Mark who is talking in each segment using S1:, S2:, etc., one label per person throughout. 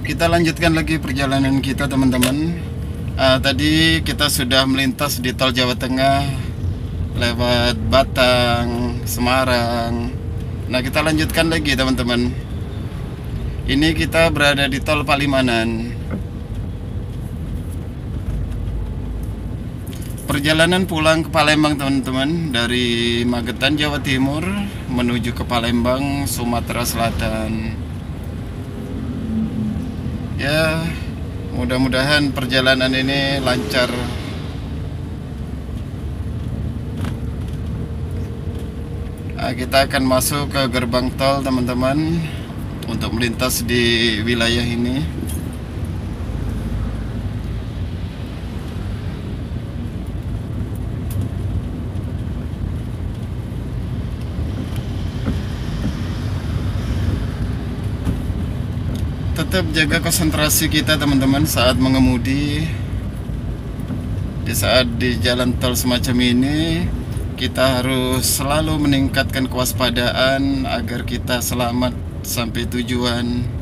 S1: Kita lanjutkan lagi perjalanan kita teman-teman. Tadi kita sudah melintas di tol Jawa Tengah lewat Batang, Semarang. Nah, kita lanjutkan lagi teman-teman. Ini kita berada di tol Palimanan. Perjalanan pulang ke Palembang teman-teman, dari Magetan Jawa Timur menuju ke Palembang Sumatera Selatan. Ya, mudah-mudahan perjalanan ini lancar. Kita akan masuk ke gerbang tol teman-teman untuk melintas di wilayah ini. Tetap jaga konsentrasi kita teman-teman saat mengemudi. Di saat di jalan tol semacam ini, kita harus selalu meningkatkan kewaspadaan agar kita selamat sampai tujuan.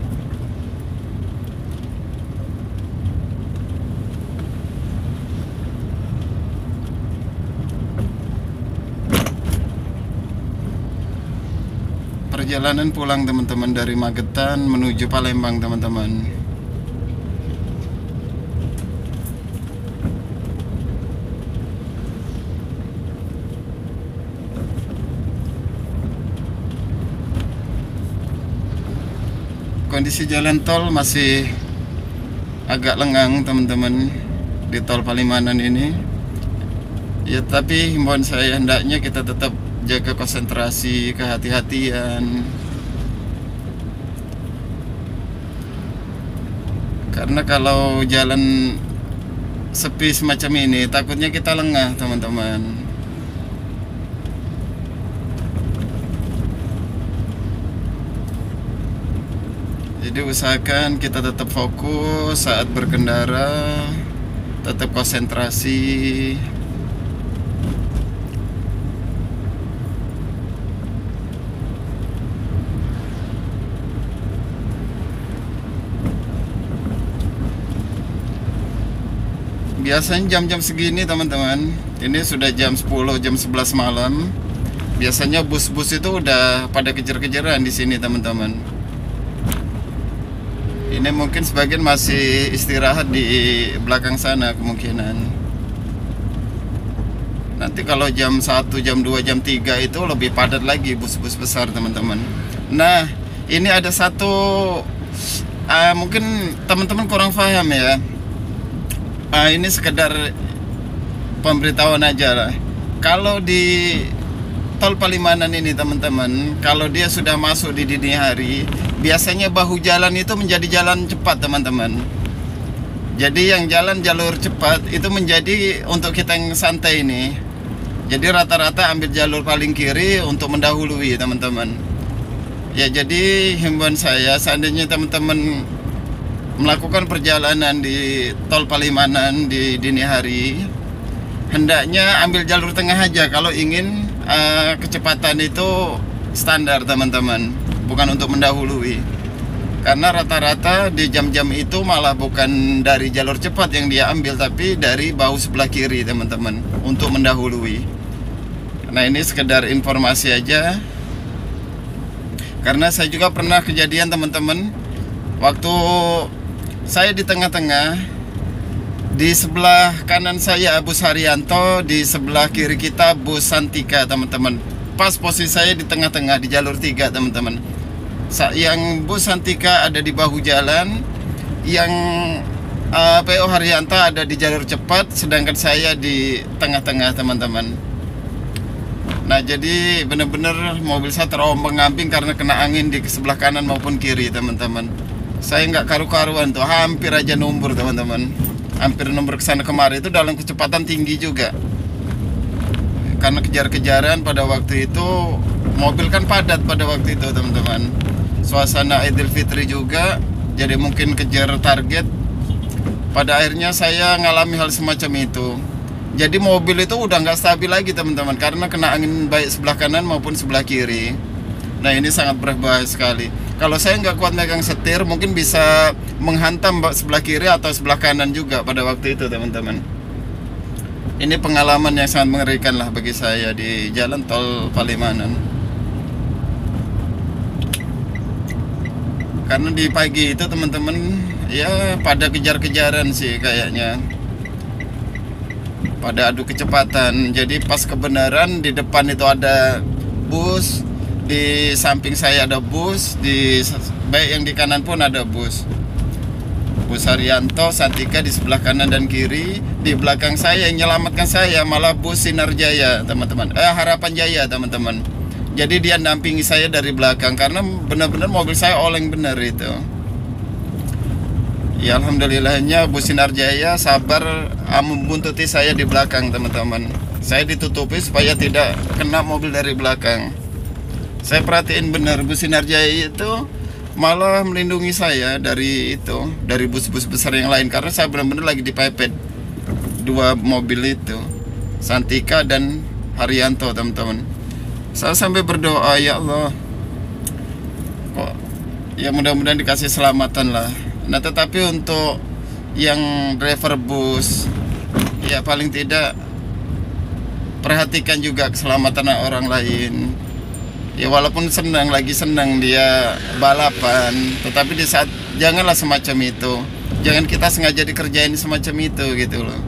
S1: Perjalanan pulang teman-teman dari Magetan menuju Palembang teman-teman. Kondisi jalan tol masih agak lengang teman-teman di tol Palimanan ini. Ya, tapi himbauan saya hendaknya kita tetap jaga konsentrasi, kehati-hatian. Karena kalau jalan sepi semacam ini, takutnya kita lengah teman-teman. Jadi usahakan kita tetap fokus saat berkendara, tetap konsentrasi. Biasanya jam-jam segini teman-teman, ini sudah jam 10, jam 11 malam. Biasanya bus-bus itu udah pada kejar-kejaran di sini teman-teman. Ini mungkin sebagian masih istirahat di belakang sana kemungkinan. Nanti kalau jam 1, jam 2, jam 3 itu lebih padat lagi bus-bus besar teman-teman. Nah, ini ada satu mungkin teman-teman kurang paham ya. Ini sekedar pemberitahuan aja lah. Kalau di tol Palimanan ini teman-teman, kalau dia sudah masuk di dini hari, biasanya bahu jalan itu menjadi jalan cepat teman-teman. Jadi yang jalan jalur cepat itu menjadi untuk kita yang santai ini. Jadi rata-rata ambil jalur paling kiri untuk mendahului teman-teman. Ya, jadi himbauan saya, seandainya teman-teman melakukan perjalanan di tol Palimanan di dini hari, hendaknya ambil jalur tengah aja kalau ingin kecepatan itu standar teman-teman, bukan untuk mendahului. Karena rata-rata di jam-jam itu malah bukan dari jalur cepat yang dia ambil, tapi dari bahu sebelah kiri teman-teman untuk mendahului. Nah, ini sekedar informasi aja, karena saya juga pernah kejadian teman-teman. Waktu saya di tengah-tengah, di sebelah kanan saya bus Haryanto, di sebelah kiri kita bus Santika teman-teman. Pas posisi saya di tengah-tengah di jalur 3 teman-teman. Yang bus Santika ada di bahu jalan, yang PO Haryanto ada di jalur cepat, sedangkan saya di tengah-tengah teman-teman. Nah, jadi benar-benar mobil saya terombang-ambing karena kena angin di sebelah kanan maupun kiri teman-teman. Saya nggak karu-karuan tuh, hampir aja numbur teman-teman. Hampir numbur kesana kemari itu dalam kecepatan tinggi juga. Karena kejar-kejaran pada waktu itu, mobil kan padat pada waktu itu teman-teman. Suasana Idul Fitri juga, jadi mungkin kejar target. Pada akhirnya saya ngalami hal semacam itu. Jadi mobil itu udah nggak stabil lagi teman-teman, karena kena angin baik sebelah kanan maupun sebelah kiri. Nah, ini sangat berbahaya sekali. Kalau saya nggak kuat megang setir, mungkin bisa menghantam sebelah kiri atau sebelah kanan juga pada waktu itu, teman-teman. Ini pengalaman yang sangat mengerikan lah bagi saya di jalan tol Palimanan. Karena di pagi itu teman-teman, ya pada kejar-kejaran sih kayaknya, pada adu kecepatan. Jadi pas kebenaran di depan itu ada bus, di samping saya ada bus, baik yang di kanan pun ada bus. Bus Haryanto, Santika di sebelah kanan dan kiri. Di belakang saya yang menyelamatkan saya malah bus Sinar Jaya, teman-teman. Harapan Jaya, teman-teman. Jadi dia dampingi saya dari belakang karena benar-benar mobil saya oleng benar itu. Ya alhamdulillahnya bus Sinar Jaya sabar membuntuti saya di belakang, teman-teman. Saya ditutupi supaya tidak kena mobil dari belakang. Saya perhatiin benar bus Sinar Jaya itu malah melindungi saya dari bus-bus besar yang lain, karena saya benar-benar lagi dipepet dua mobil itu, Santika dan Haryanto, teman-teman. Saya sampai berdoa, ya Allah, kok ya mudah-mudahan dikasih selamatan lah. Nah tetapi untuk yang driver bus, ya paling tidak perhatikan juga keselamatan orang lain. Ya walaupun lagi senang dia balapan, tetapi di saat janganlah semacam itu. Jangan kita sengaja dikerjain semacam itu gitu loh.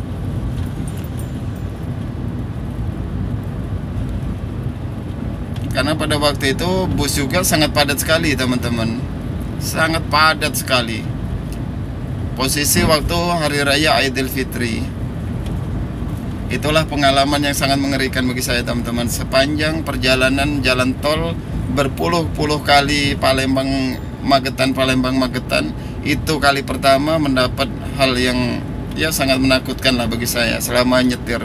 S1: Karena pada waktu itu bus juga sangat padat sekali, teman-teman. Sangat padat sekali. Posisi waktu Hari Raya Idul Fitri. Itulah pengalaman yang sangat mengerikan bagi saya, teman-teman. Sepanjang perjalanan jalan tol berpuluh-puluh kali Palembang-Magetan, itu kali pertama mendapat hal yang ya sangat menakutkan lah bagi saya selama nyetir.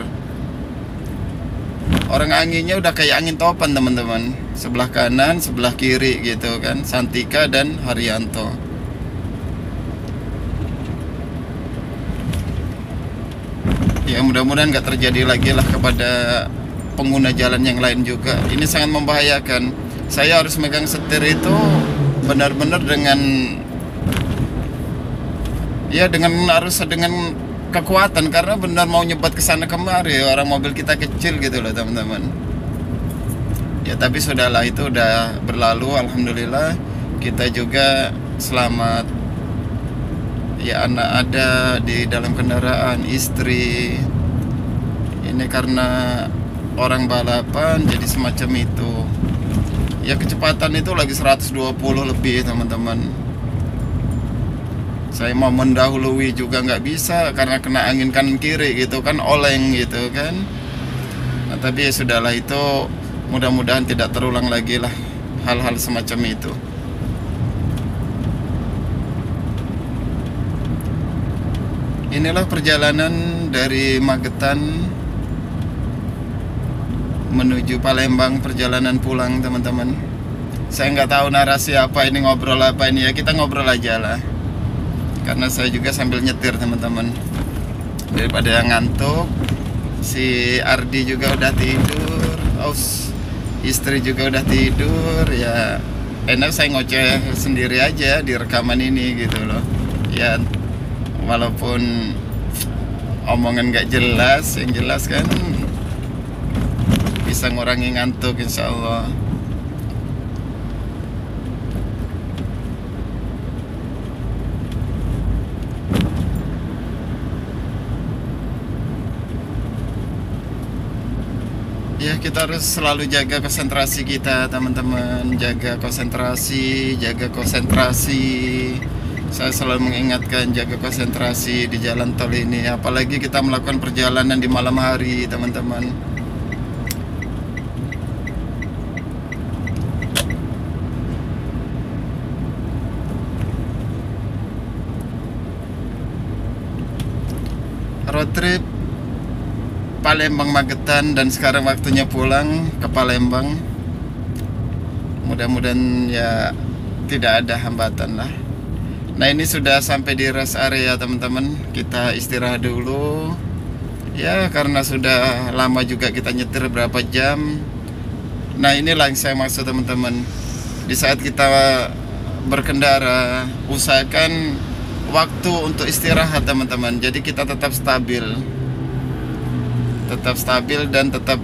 S1: Orang anginnya udah kayak angin topan, teman-teman. Sebelah kanan, sebelah kiri gitu kan, Santika dan Haryanto. Ya mudah-mudahan nggak terjadi lagi lah kepada pengguna jalan yang lain juga. Ini sangat membahayakan. Saya harus megang setir itu benar-benar dengan kekuatan, karena benar mau nyebat ke sana kemari. Orang mobil kita kecil gitu loh, teman-teman. Ya tapi sudahlah, itu udah berlalu, alhamdulillah. Kita juga selamat. Ya anak ada di dalam kendaraan, istri. Ini karena orang balapan jadi semacam itu. Ya kecepatan itu lagi 120 lebih, teman-teman. Saya mau mendahului juga nggak bisa karena kena angin kanan kiri gitu kan, oleng gitu kan. Nah, tapi ya sudahlah, itu mudah-mudahan tidak terulang lagi lah hal-hal semacam itu. Inilah perjalanan dari Magetan menuju Palembang, perjalanan pulang, teman-teman. Saya nggak tahu narasi apa ini, ngobrol apa ini, ya kita ngobrol aja lah. Karena saya juga sambil nyetir, teman-teman. Daripada yang ngantuk, si Ardi juga udah tidur, istri juga udah tidur, ya enak saya ngoceh sendiri aja di rekaman ini gitu loh. Ya walaupun omongan gak jelas, yang jelas kan bisa ngurangi ngantuk, insya Allah. Ya kita harus selalu jaga konsentrasi kita, teman-teman. Jaga konsentrasi. Saya selalu mengingatkan jaga konsentrasi di jalan tol ini, apalagi kita melakukan perjalanan di malam hari, teman-teman. Road trip Palembang Magetan, dan sekarang waktunya pulang ke Palembang. Mudah-mudahan ya tidak ada hambatan lah. Nah ini sudah sampai di rest area, teman-teman. Kita istirahat dulu. Ya karena sudah lama juga kita nyetir berapa jam. Nah inilah yang saya maksud, teman-teman. Di saat kita berkendara, usahakan waktu untuk istirahat teman-teman. Jadi kita tetap stabil dan tetap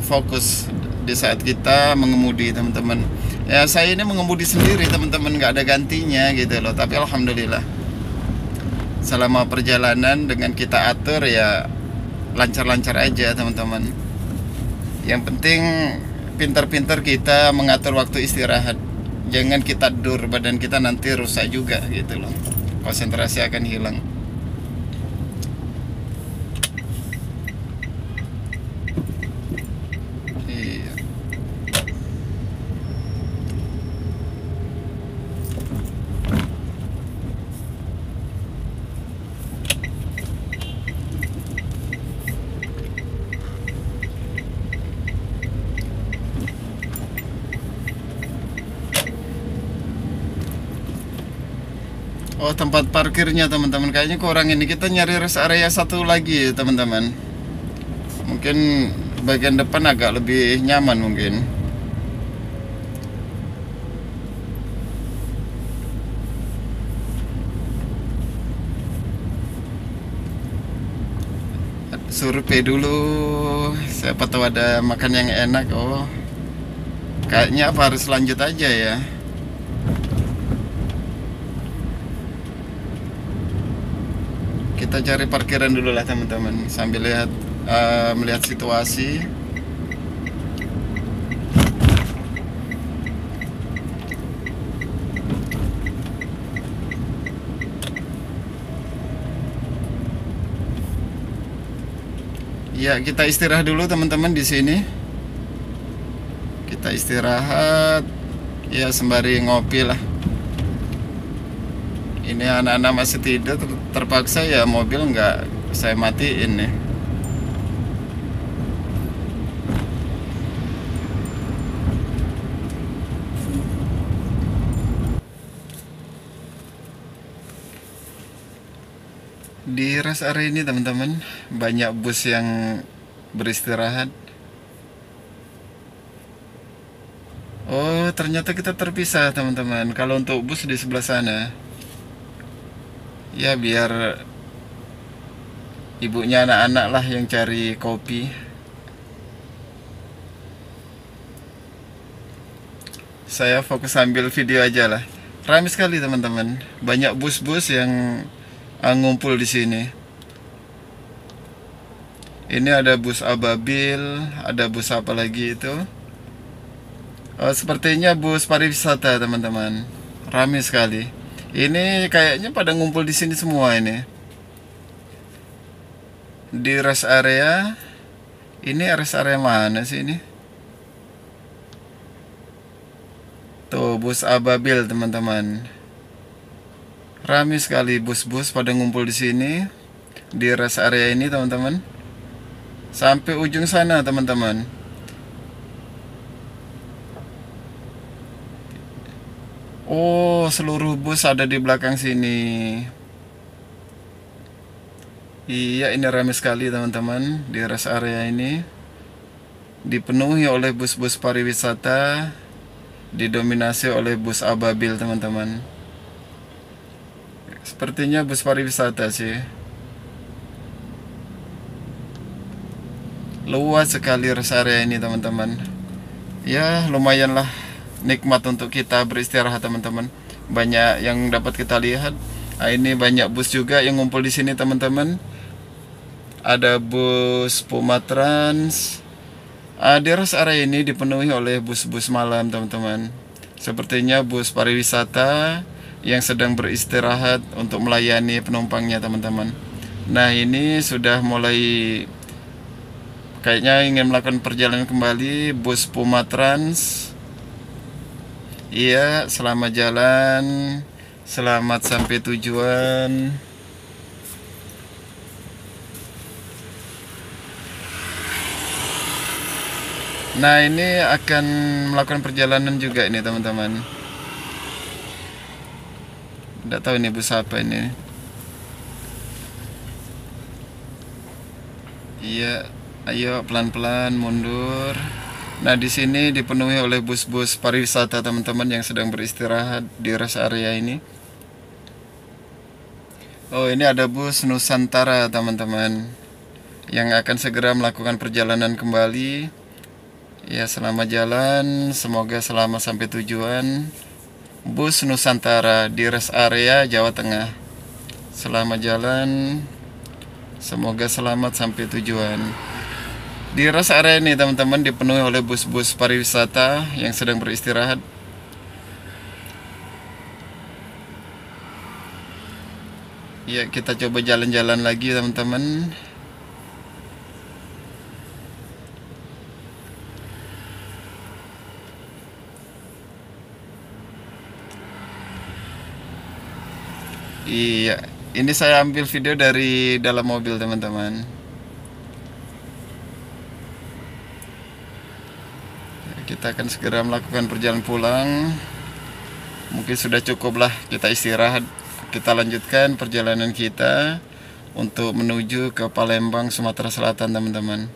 S1: fokus di saat kita mengemudi teman-teman. Ya saya ini mengemudi sendiri teman-teman, nggak ada gantinya gitu loh. Tapi alhamdulillah selama perjalanan dengan kita atur ya lancar-lancar aja teman-teman. Yang penting pintar-pintar kita mengatur waktu istirahat. Jangan kita dur, badan kita nanti rusak juga gitu loh. Konsentrasi akan hilang. Iya. Oh, tempat parkirnya teman-teman kayaknya kurang ini. Kita nyari rest area satu lagi teman-teman. Mungkin bagian depan agak lebih nyaman mungkin. Survei dulu, siapa tahu ada makan yang enak. Oh, kayaknya apa harus lanjut aja ya. Kita cari parkiran dulu lah teman-teman, sambil melihat situasi. Ya, kita istirahat dulu teman-teman di sini. Kita istirahat ya sembari ngopi lah. Ini anak-anak masih tidur, terpaksa ya mobil nggak saya matiin nih. Di rest area ini teman-teman banyak bus yang beristirahat. Oh, ternyata kita terpisah teman-teman. Kalau untuk bus di sebelah sana. Ya biar ibunya anak-anak lah yang cari kopi. Saya fokus ambil video aja lah. Ramai sekali teman-teman. Banyak bus-bus yang ngumpul di sini. Ini ada bus Ababil, ada bus apa lagi itu? Sepertinya bus pariwisata teman-teman. Ramai sekali. Ini kayaknya pada ngumpul di sini semua ini. Di rest area. Ini rest area mana sih ini? Tuh bus Ababil teman-teman. Ramai sekali bus-bus pada ngumpul di sini. Di rest area ini teman-teman. Sampai ujung sana teman-teman. Oh, seluruh bus ada di belakang sini. Iya, ini ramai sekali teman-teman. Di rest area ini dipenuhi oleh bus-bus pariwisata, didominasi oleh bus Ababil teman-teman. Sepertinya bus pariwisata sih. Luas sekali rest area ini teman-teman. Ya, lumayanlah nikmat untuk kita beristirahat teman-teman. Banyak yang dapat kita lihat. Ini banyak bus juga yang ngumpul di sini teman-teman. Ada bus Puma Trans. Di rest area ini dipenuhi oleh bus-bus malam teman-teman. Sepertinya bus pariwisata yang sedang beristirahat untuk melayani penumpangnya teman-teman. Nah, ini sudah mulai kayaknya ingin melakukan perjalanan kembali bus Puma Trans. Iya, selamat jalan, selamat sampai tujuan. Nah, ini akan melakukan perjalanan juga ini teman-teman. Tidak tahu ini bus apa ini. Iya, ayo pelan-pelan mundur. Nah, di sini dipenuhi oleh bus-bus pariwisata teman-teman yang sedang beristirahat di rest area ini. Oh, ini ada bus Nusantara teman-teman yang akan segera melakukan perjalanan kembali. Ya, selamat jalan, semoga selamat sampai tujuan. Bus Nusantara di rest area Jawa Tengah. Selamat jalan, semoga selamat sampai tujuan. Di rest area ini teman-teman dipenuhi oleh bus-bus pariwisata yang sedang beristirahat. Ya, kita coba jalan-jalan lagi teman-teman. Iya, ini saya ambil video dari dalam mobil teman-teman. Kita akan segera melakukan perjalanan pulang. Mungkin sudah cukup lah kita istirahat. Kita lanjutkan perjalanan kita untuk menuju ke Palembang, Sumatera Selatan teman-teman.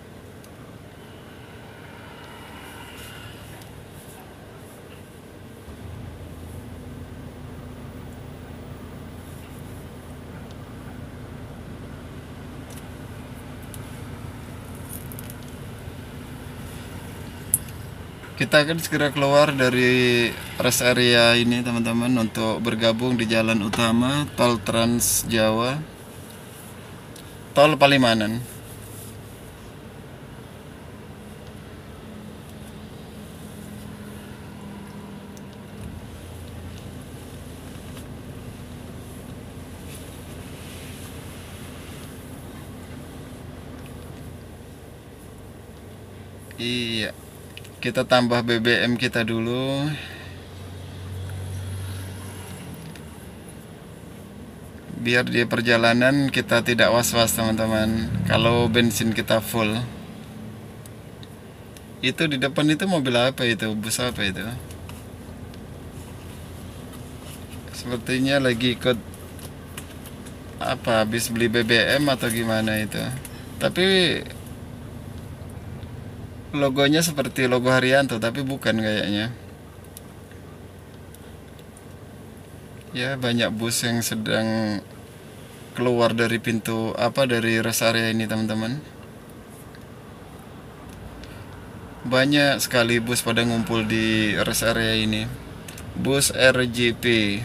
S1: Kita akan segera keluar dari rest area ini teman-teman untuk bergabung di jalan utama tol Trans Jawa, tol Palimanan. Iya, kita tambah BBM kita dulu. Biar di perjalanan kita tidak was-was teman-teman, kalau bensin kita full. Itu di depan itu mobil apa itu? Bus apa itu? Sepertinya lagi ikut apa, habis beli BBM atau gimana itu. Tapi logonya seperti logo Haryanto, tapi bukan kayaknya. Ya, banyak bus yang sedang keluar dari pintu dari rest area ini teman-teman. Banyak sekali bus pada ngumpul di rest area ini. Bus RJP.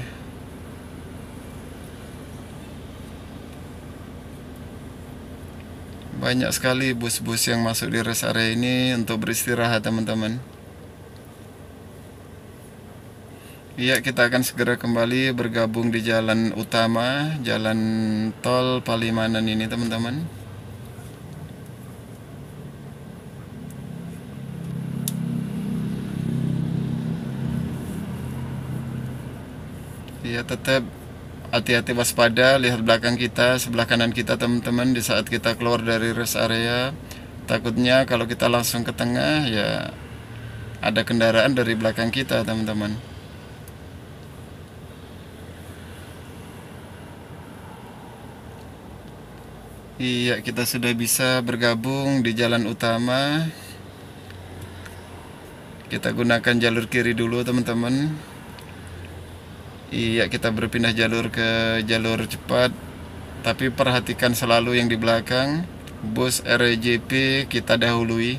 S1: Banyak sekali bus-bus yang masuk di rest area ini untuk beristirahat teman-teman. Iya, kita akan segera kembali bergabung di jalan utama, jalan tol Palimanan ini teman-teman. Iya, tetap hati-hati, waspada, lihat belakang kita, sebelah kanan kita teman-teman di saat kita keluar dari rest area. Takutnya kalau kita langsung ke tengah, ya ada kendaraan dari belakang kita teman-teman. Iya, kita sudah bisa bergabung di jalan utama. Kita gunakan jalur kiri dulu teman-teman. Iya, kita berpindah jalur ke jalur cepat. Tapi perhatikan selalu yang di belakang. Bus RJP kita dahului.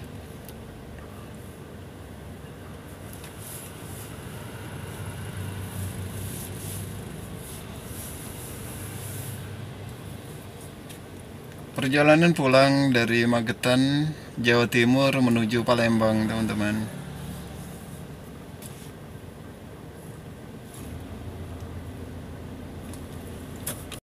S1: Perjalanan pulang dari Magetan, Jawa Timur menuju Palembang teman-teman.